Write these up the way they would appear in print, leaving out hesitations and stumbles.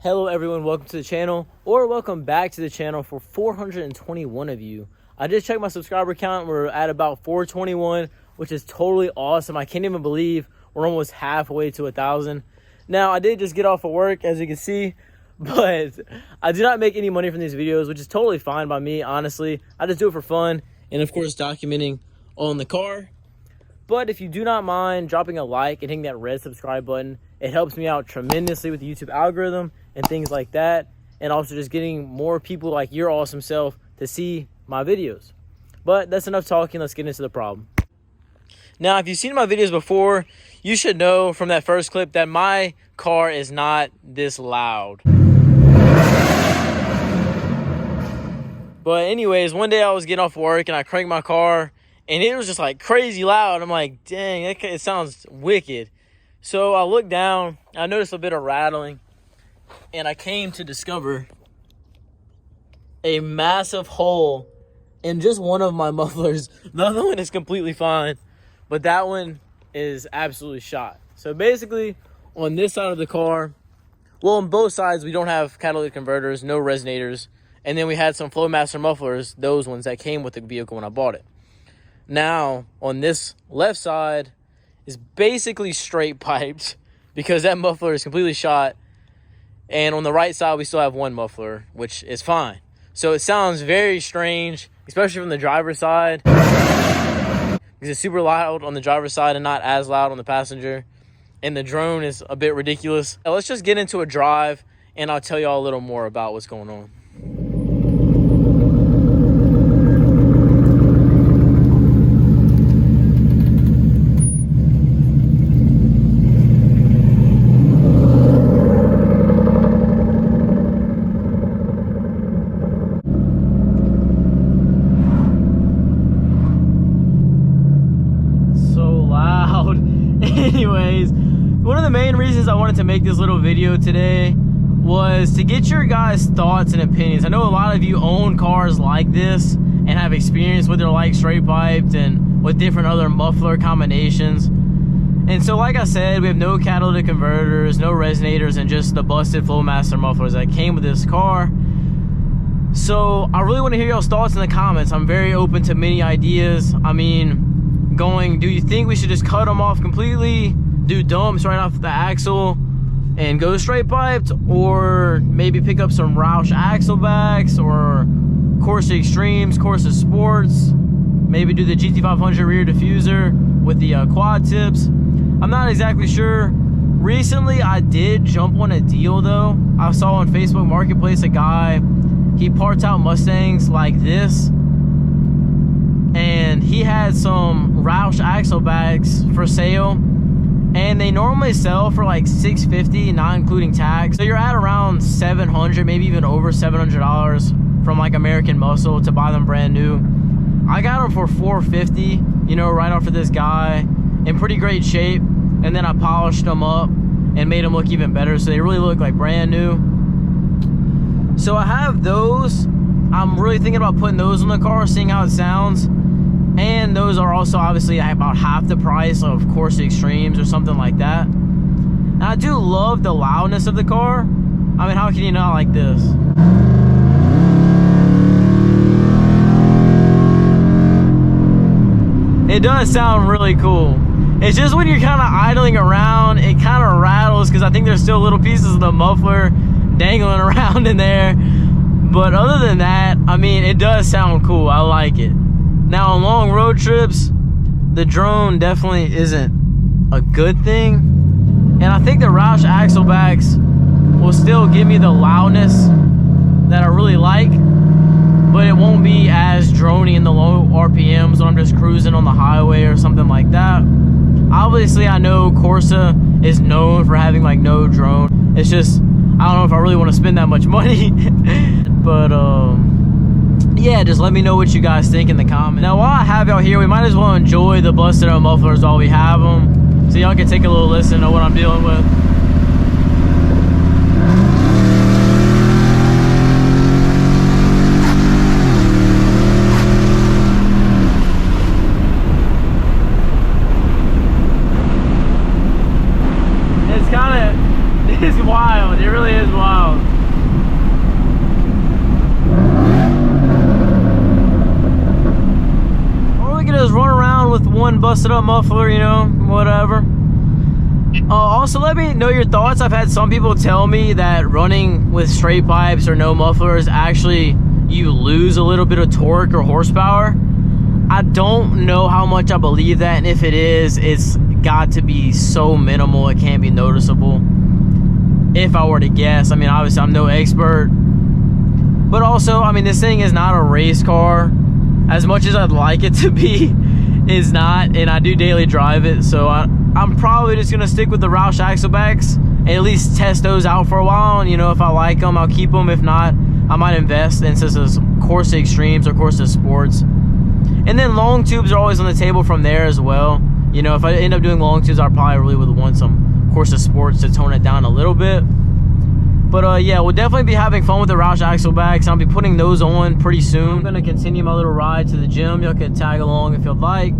Hello everyone, welcome to the channel, or welcome back to the channel for 421 of you. I just checked my subscriber count. We're at about 421, which is totally awesome. I can't even believe we're almost halfway to 1,000. Now, I did just get off of work, as you can see, but I do not make any money from these videos, which is totally fine by me, honestly. I just do it for fun, and of course, documenting on the car. But if you do not mind dropping a like and hitting that red subscribe button, it helps me out tremendously with the YouTube algorithm and things like that, and also just getting more people like your awesome self to see my videos. But that's enough talking. Let's get into the problem. Now, if you've seen my videos before, you should know from that first clip that my car is not this loud. But anyways, one day I was getting off work and I cranked my car and it was just like crazy loud. I'm like, dang, it sounds wicked. So I looked down, I noticed a bit of rattling, and I came to discover a massive hole in just one of my mufflers. The other one is completely fine, but that one is absolutely shot. So basically, on this side of the car, well, on both sides, we don't have catalytic converters, no resonators, and then we had some flowmaster mufflers, those ones that came with the vehicle when I bought it. Now, on this left side is basically straight piped because that muffler is completely shot. And on the right side, we still have one muffler, which is fine. So it sounds very strange, especially from the driver's side, because it's super loud on the driver's side and not as loud on the passenger. And the drone is a bit ridiculous. Now, let's just get into a drive, and I'll tell y'all a little more about what's going on. Anyways, one of the main reasons I wanted to make this little video today was to get your guys' thoughts and opinions. I know a lot of you own cars like this and have experience with their like straight piped and with different other muffler combinations. And so like I said, we have no catalytic converters, no resonators, and just the busted flowmaster mufflers that came with this car. So I really want to hear y'all's thoughts in the comments. I'm very open to many ideas. I mean, do you think we should just cut them off completely, do dumps right off the axle and go straight piped, or maybe pick up some Roush Axle-Backs or Corsa Extremes, Corsa Sports, maybe do the GT500 rear diffuser with the quad tips? I'm not exactly sure. Recently I did jump on a deal though. I saw on Facebook Marketplace a guy, he parts out Mustangs like this, and he had some Roush Axle-Backs for sale, and they normally sell for like $650, not including tax. So you're at around $700, maybe even over $700 from like American Muscle to buy them brand new. I got them for $450, you know, right off of this guy, in pretty great shape, and then I polished them up and made them look even better, so they really look like brand new. So I have those. I'm really thinking about putting those on the car, seeing how it sounds. And those are also obviously about half the price of Corsa Extremes or something like that. And I do love the loudness of the car. I mean, how can you not like this? It does sound really cool. It's just when you're kind of idling around, it kind of rattles because I think there's still little pieces of the muffler dangling around in there. But other than that, I mean, it does sound cool. I like it. Now, on long road trips, the drone definitely isn't a good thing. And I think the Roush Axle-Backs will still give me the loudness that I really like, but it won't be as drony in the low RPMs when I'm just cruising on the highway or something like that. Obviously, I know Corsa is known for having like no drone. It's just, I don't know if I really want to spend that much money. But, yeah, just let me know what you guys think in the comments. Now, while I have y'all here, we might as well enjoy the busted out mufflers while we have them, so y'all can take a little listen to what I'm dealing with. It's wild. It really is wild. busted up muffler, you know, whatever. Also, let me know your thoughts. I've had some people tell me that running with straight pipes or no mufflers, actually you lose a little bit of torque or horsepower. I don't know how much I believe that, and if it is, it's got to be so minimal it can't be noticeable. If I were to guess, I mean, obviously I'm no expert, but also, I mean, this thing is not a race car. As much as I'd like it to be, it's not, and I do daily drive it, so I'm probably just gonna stick with the Roush Axle-Backs and at least test those out for a while. And you know, if I like them, I'll keep them. If not, I might invest in some Corsa Extremes or Corsa Sports. And then long tubes are always on the table from there as well. You know, if I end up doing long tubes, I probably really would want some Corsa Sports to tone it down a little bit. But yeah, we'll definitely be having fun with the Roush Axle-Backs. I'll be putting those on pretty soon. I'm gonna continue my little ride to the gym. Y'all can tag along if you'd like.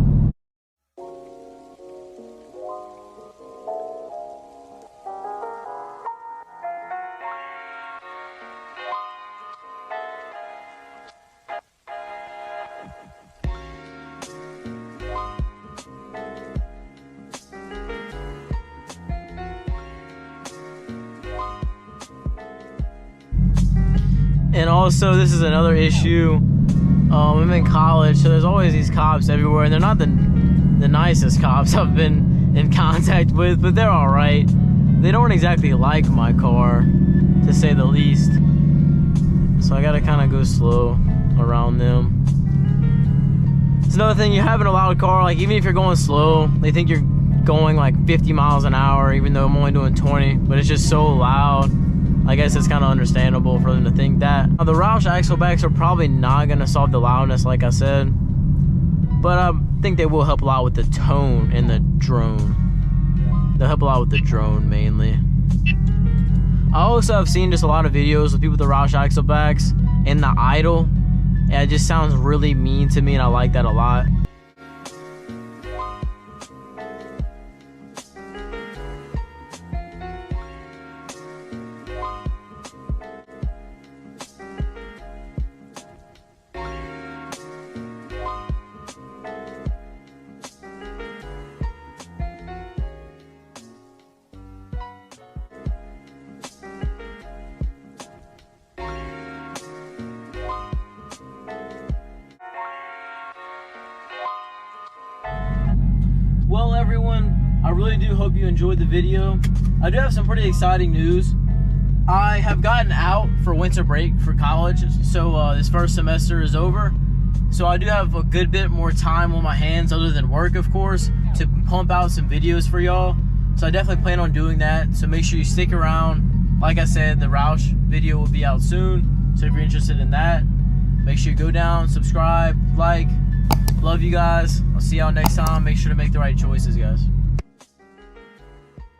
And also, this is another issue. I'm in college, so there's always these cops everywhere, and they're not the nicest cops I've been in contact with, but they're all right. They don't exactly like my car, to say the least. So I gotta kind of go slow around them. It's another thing, you're having a loud car, like even if you're going slow, they think you're going like 50 miles an hour, even though I'm only doing 20, but it's just so loud. I guess it's kind of understandable for them to think that. Now, the Roush Axle-Backs are probably not going to solve the loudness, like I said, but I think they will help a lot with the tone and the drone. They'll help a lot with the drone, mainly. I also have seen just a lot of videos of people with the Roush Axle-Backs and the idle, and it just sounds really mean to me, and I like that a lot. Well, everyone, I really do hope you enjoyed the video. I do have some pretty exciting news. I have gotten out for winter break for college, so this first semester is over. So I do have a good bit more time on my hands, other than work, of course, to pump out some videos for y'all. So I definitely plan on doing that. So make sure you stick around. Like I said, the Roush video will be out soon. So if you're interested in that, make sure you go down, subscribe, like. Love you guys. I'll see y'all next time. Make sure to make the right choices, guys.